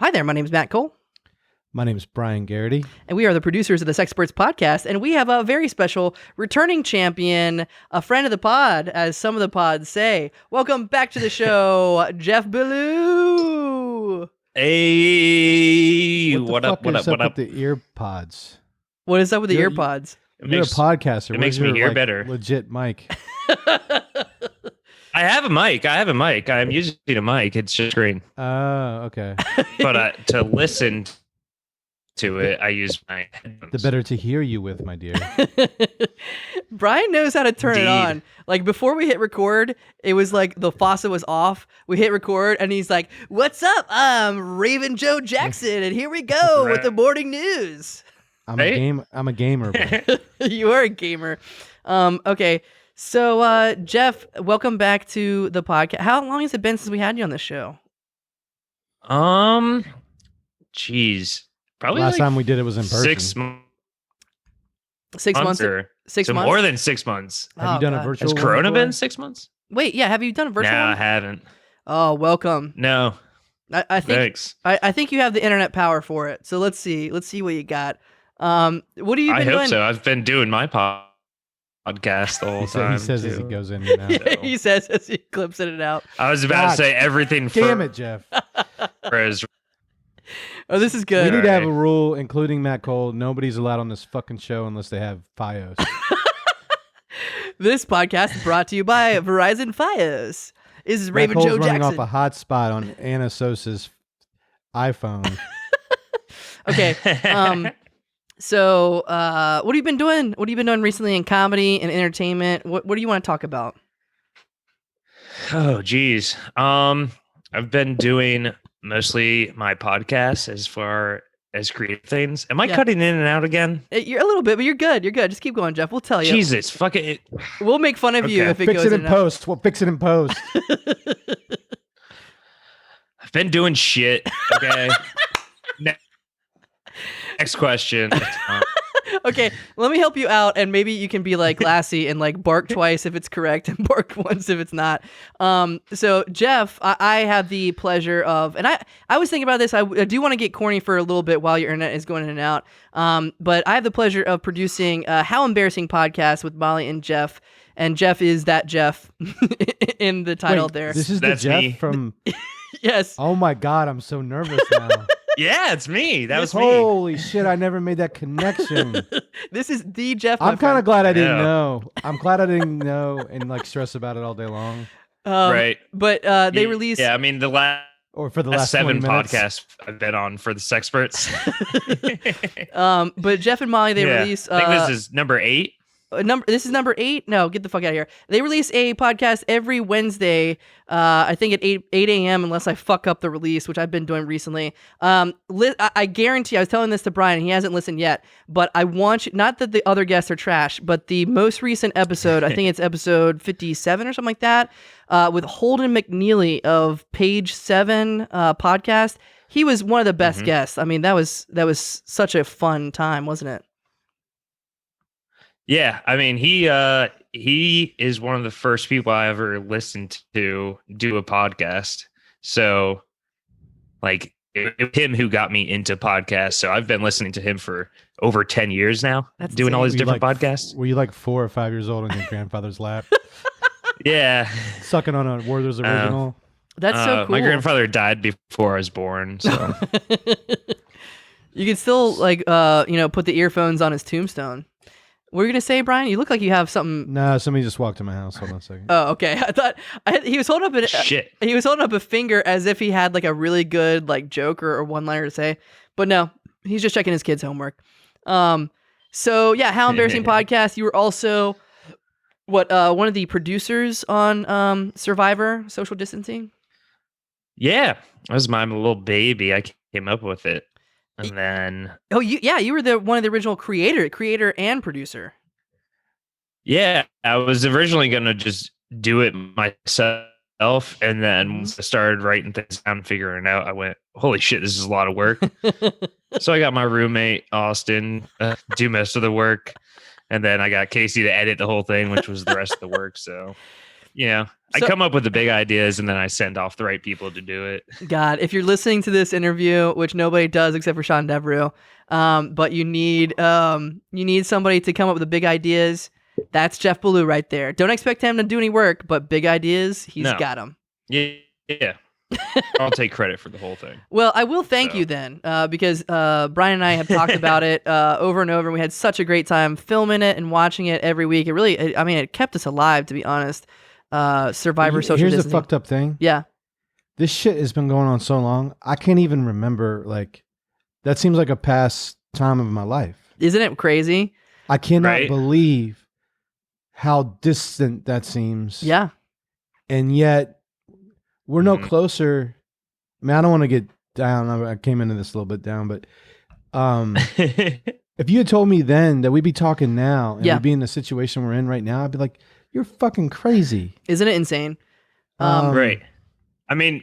Hi there, my name is Matt Cole. My name is Brian Garrity. And we are the producers of the Sexperts Podcast. And we have a very special returning champion, a friend of the pod, as some of the pods say. Welcome back to the show, Jeff Beaulieu. Hey, What up? With the ear pods? What is up with the ear pods? You're a podcaster. It makes me hear better. Legit mic. I have a mic. I'm using a mic. It's just green. Okay. But to listen to it, I use my headphones. The better to hear you with, my dear. Brian knows how to turn it on. Like before we hit record, it was like the faucet was off. We hit record and he's like, "What's up? I'm Raven Joe Jackson, and here we go with the morning news." I'm a gamer. You are a gamer. Okay. So, Jeff, welcome back to the podcast. How long has it been since we had you on the show? Geez, probably last time we did it was in person. 6 months. 6 months. Or 6 so months. more than 6 months. Have you done a virtual? Has Corona one been 6 months? Wait, yeah. Have you done a virtual? No, one? I haven't. Oh, welcome. No. I think. Thanks. I think you have the internet power for it. So let's see. Let's see what you got. What have you been doing? I hope so. I've been doing my podcast the whole time. He says as he goes in and out. Yeah, he says as he clips it out. I was about to say everything. Damn it, Jeff. Oh, this is good. We need to have a rule, including Matt Cole. Nobody's allowed on this fucking show unless they have Fios. This podcast is brought to you by Verizon Fios. This is Raven Matt Joe Cole's running Jackson. off a hotspot on Anna Sosa's iPhone. Okay. So, what have you been doing? What have you been doing recently in comedy and entertainment? What do you want to talk about? Oh, geez. I've been doing mostly my podcast as far as creative things. Am I cutting in and out again? You're a little bit, but you're good. You're good. Just keep going, Jeff. We'll tell you. Jesus, fuck it. We'll make fun of you if it Fix goes it in in and out. post. We'll fix it in post. I've been doing shit. Okay. Next question. Okay, let me help you out, and maybe you can be like Lassie and like bark twice if it's correct and bark once if it's not. So Jeff, I have the pleasure of, and I was thinking about this. I do want to get corny for a little bit while your internet is going in and out. But I have the pleasure of producing How Embarrassing Podcast with Molly and Jeff. And Jeff is that Jeff in the title. Wait, there. This is That's the Jeff me. from. Yes. Oh my God, I'm so nervous now. Yeah, it's me. That was me. Holy shit, I never made that connection. This is the Jeff. I'm kind of glad I didn't Yeah. know. I'm glad I didn't know and like stress about it all day long. Right. But they released. Yeah, I mean, the last Or for the last 7 20 minutes. podcasts I've been on for the Sexperts. But Jeff and Molly, they release. I think this is number 8. This is number 8. No, get the fuck out of here. They release a podcast every Wednesday. I think at 8 a.m. unless I fuck up the release, which I've been doing recently. I guarantee. I was telling this to Brian. He hasn't listened yet, but I want you. Not that the other guests are trash, but the most recent episode. I think it's episode 57 or something like that. With Holden McNeely of Page 7 podcast. He was one of the best guests. I mean, that was such a fun time, wasn't it? Yeah, I mean, he is one of the first people I ever listened to do a podcast. So, like, it was him who got me into podcasts. So I've been listening to him for over 10 years now, That's doing all his Were you different like- podcasts. Were you like 4 or 5 years old on your grandfather's lap, Yeah, sucking on a Werther's original? That's so cool. my grandfather died before I was born. So You can still put the earphones on his tombstone. What were you gonna say, Brian? You look like you have something. No, somebody just walked to my house. Hold on a second. Oh, okay. I thought he was holding up shit. He was holding up a finger as if he had like a really good like joke or one-liner to say, but no, he's just checking his kids' homework. So yeah, How Embarrassing Podcast. You were also one of the producers on Survivor Social Distancing. Yeah, that was my little baby. I came up with it. And then you were one of the original creator and producer. Yeah, I was originally gonna just do it myself, and then once I started writing things down and figuring it out, I went, "Holy shit, this is a lot of work." So I got my roommate Austin do most of the work, and then I got Casey to edit the whole thing, which was the rest of the work. So I So- come up with the big ideas and then I send off the right people to do it. God, if you're listening to this interview, which nobody does except for Sean Devereaux, but you need somebody to come up with the big ideas. That's Jeff Beaulieu right there. Don't expect him to do any work, but big ideas, he's got them. Yeah. I'll take credit for the whole thing. Well, I will thank you then, because Brian and I have talked about it over and over, and we had such a great time filming it and watching it every week. It really, it kept us alive, to be honest. Survivor social Here's distancing. the fucked up thing. Yeah. This shit has been going on so long. I can't even remember. Like, that seems like a past time of my life. Isn't it crazy? I cannot believe how distant that seems. Yeah. And yet, we're no closer. I mean, I don't want to get down. I came into this a little bit down, but if you had told me then that we'd be talking now and we'd be in the situation we're in right now, I'd be like, you're fucking crazy. Isn't it insane? Right. I mean,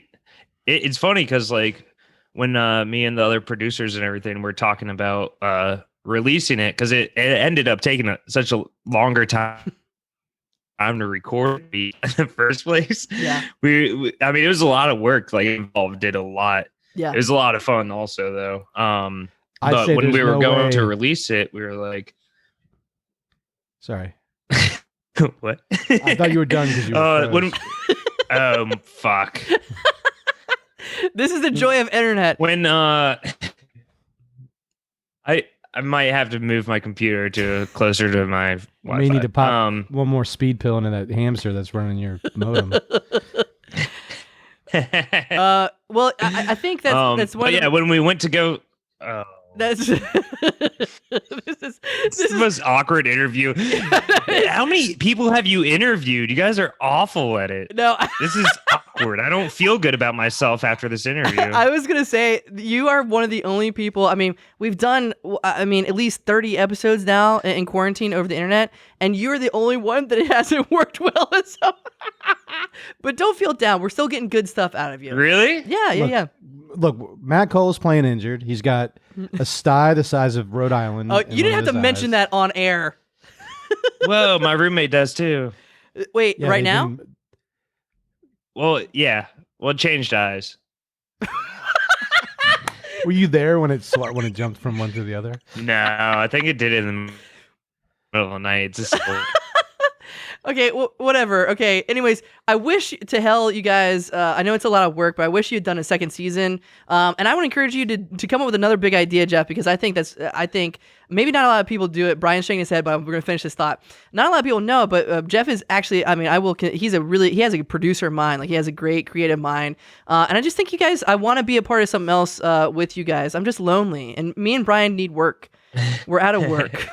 it's funny because like when me and the other producers and everything were talking about releasing it, because it ended up taking such a longer time to record in the first place. Yeah. I mean, it was a lot of work, like involved, did a lot. Yeah. It was a lot of fun also though. I'd But say when we there's were no going way- to release it, we were like, Sorry. what? I thought you were done because you were froze. Fuck. This is the joy of internet. When I might have to move my computer to closer to my You Wi-Fi. may need to pop one more speed pill into that hamster that's running your modem. Well, I think that's one. But yeah, when we went to go, That's this is this is the most awkward interview. How many people have you interviewed? You guys are awful at it. No, This is awkward. I don't feel good about myself after this interview. I was gonna say you are one of the only people. I mean, we've done, at least 30 episodes now in quarantine over the internet, and you're the only one that it hasn't worked well. So, but don't feel down. We're still getting good stuff out of you. Really? Yeah. Look, Matt Cole's playing injured. He's got a sty the size of Rhode Island. Oh, you didn't have to mention that on air. Whoa, my roommate does too. Wait, right now? Well, yeah. Well, it changed eyes. Were you there when it jumped from one to the other? No, I think it did it in the middle of the night. It's just Okay, whatever. Okay, anyways, I wish to hell you guys, I know it's a lot of work, but I wish you had done a second season. And I would encourage you to come up with another big idea, Jeff, because I think maybe not a lot of people do it. Brian's shaking his head, but we're going to finish this thought. Not a lot of people know, but Jeff is actually, he has a producer mind. Like, he has a great creative mind. And I just think you guys, I want to be a part of something else with you guys. I'm just lonely, and me and Brian need work. We're out of work.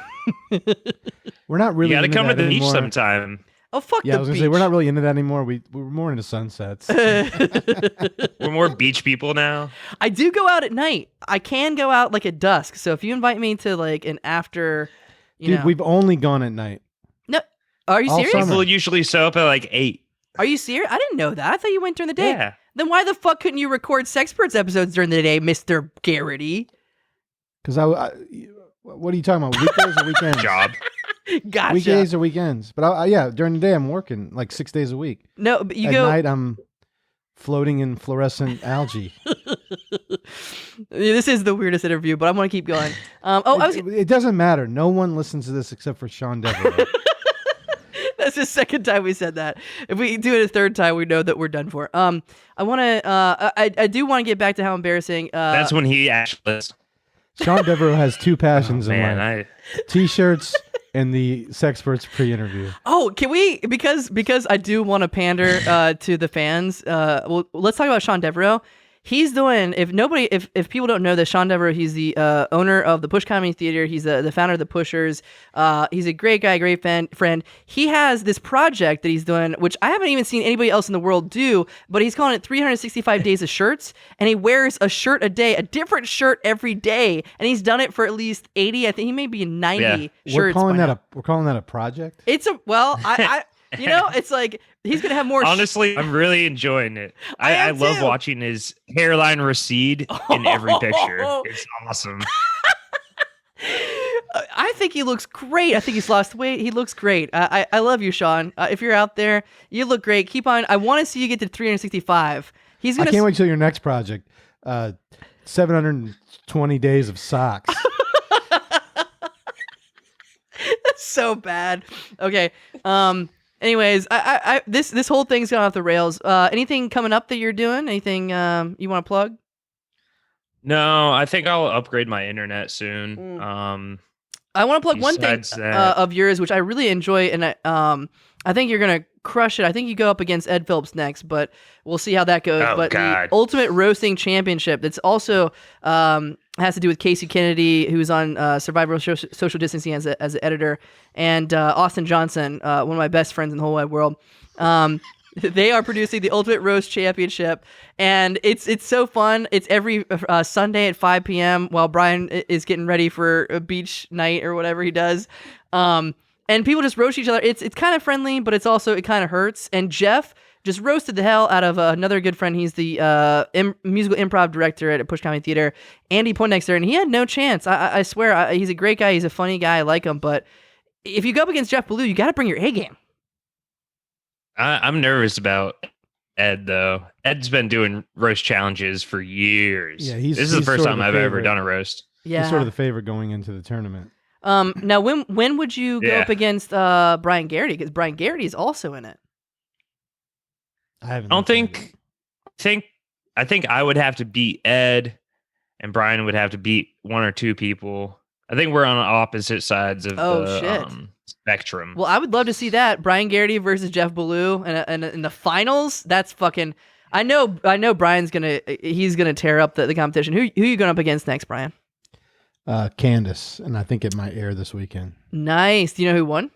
We're not really. You got to into come to that the beach anymore. sometime. Oh, fuck Yeah, I the was beach. gonna say we're not really into that anymore. We're more into sunsets. We're more beach people now. I do go out at night. I can go out like at dusk. So if you invite me to like an after, Dude, we've only gone at night. No, are you all serious? summer. People usually show up at like 8. Are you serious? I didn't know that. I thought you went during the day. Yeah. Then why the fuck couldn't you record Sexperts episodes during the day, Mr. Garrity? Because what are you talking about? Weekdays or weekends? Job. Gotcha. Weekdays or weekends? But yeah, during the day I'm working like 6 days a week. No, but you At go. night I'm floating in fluorescent algae. This is the weirdest interview, but I'm gonna keep going. It doesn't matter. No one listens to this except for Sean Devereaux. That's the second time we said that. If we do it a third time, we know that we're done for. I do want to get back to how embarrassing. That's when he actually. Sean Devereaux has two passions in life: Man, T-shirts and the Sexperts pre-interview. Oh, can we? Because I do want to pander to the fans. Well, let's talk about Sean Devereaux. He's doing. If people don't know this, Sean Devereaux, he's the owner of the Push Comedy Theater. He's the founder of the Pushers. He's a great guy, great friend. He has this project that he's doing, which I haven't even seen anybody else in the world do. But he's calling it 365 days of shirts, and he wears a shirt a day, a different shirt every day, and he's done it for at least 80. I think he may be 90 shirts. We're calling that a project. It's a I it's like he's gonna have more. honestly, I'm really enjoying it. I am love too. watching his hairline recede in every picture. It's awesome. I think he looks great. I think he's lost weight. He looks great. I love you, Sean. If you're out there, you look great. Keep on. I want to see you get to 365. He's gonna. I can't wait till your next project. 720 days of socks. That's so bad. Okay. Anyways, I this whole thing's gone off the rails. Anything coming up that you're doing? Anything you want to plug? No, I think I'll upgrade my internet soon. I want to plug one thing Besides that- of yours, which I really enjoy, and I think you're gonna crush it. I think you go up against Ed Phillips next, but we'll see how that goes. Oh, but God. the Ultimate Roasting Championship, that's also has to do with Casey Kennedy, who's on Survivor Social Distancing as an editor, and Austin Johnson, one of my best friends in the whole wide world. They are producing the Ultimate Roast Championship, and it's so fun. It's every Sunday at 5 p.m. while Brian is getting ready for a beach night or whatever he does. And people just roast each other. It's kind of friendly, but it kind of hurts. And Jeff just roasted the hell out of another good friend. He's the musical improv director at Push Comedy Theater, Andy Poindexter, and he had no chance. I swear, he's a great guy. He's a funny guy. I like him. But if you go up against Jeff Beaulieu, you got to bring your A game. I'm nervous about Ed, though. Ed's been doing roast challenges for years. Yeah, this is the first sort of time I've ever favorite. done a roast. Yeah. He's sort of the favorite going into the tournament. Now, when would you go Yeah. up against Brian Garrity? Because Brian Garrity is also in it. I I don't think I think I would have to beat Ed, and Brian would have to beat one or two people. I think we're on opposite sides of the spectrum. Well, I would love to see that Brian Garrity versus Jeff Beaulieu, and in the finals. That's fucking. I know. Brian's he's gonna tear up the competition. Who you going up against next, Brian? Candace, and I think it might air this weekend. Nice. Do you know who won?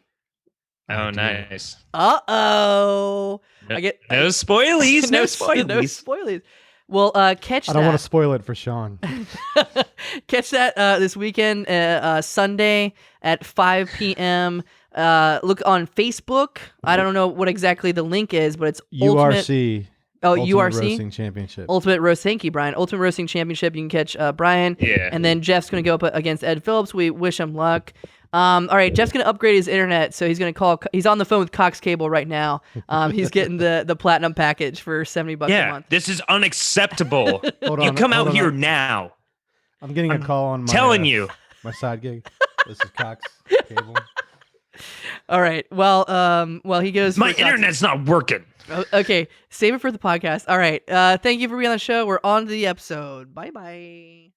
Oh, nice. Uh-oh. No, I get no spoilies. No spoilies. No spoilies. Well, catch I that. don't want to spoil it for Sean. Catch that this weekend, Sunday at 5 p.m. Look on Facebook. I don't know what exactly the link is, but it's URC. Ultimate URC? Roasting Championship. Ultimate Roast. Thank you, Brian. Ultimate Roasting Championship. You can catch Brian. Yeah. And then Jeff's going to go up against Ed Phillips. We wish him luck. All right, Jeff's going to upgrade his internet, so he's going to call. He's on the phone with Cox Cable right now. He's getting the platinum package for $70 a month. This is unacceptable. Hold You on, come out hold here on. now. I'm getting a call on my Telling you. my side gig. This is Cox Cable. All right. Well, he goes. My for Cox- internet's not working. Okay, save it for the podcast. All right. Thank you for being on the show. We're on to the episode. Bye bye.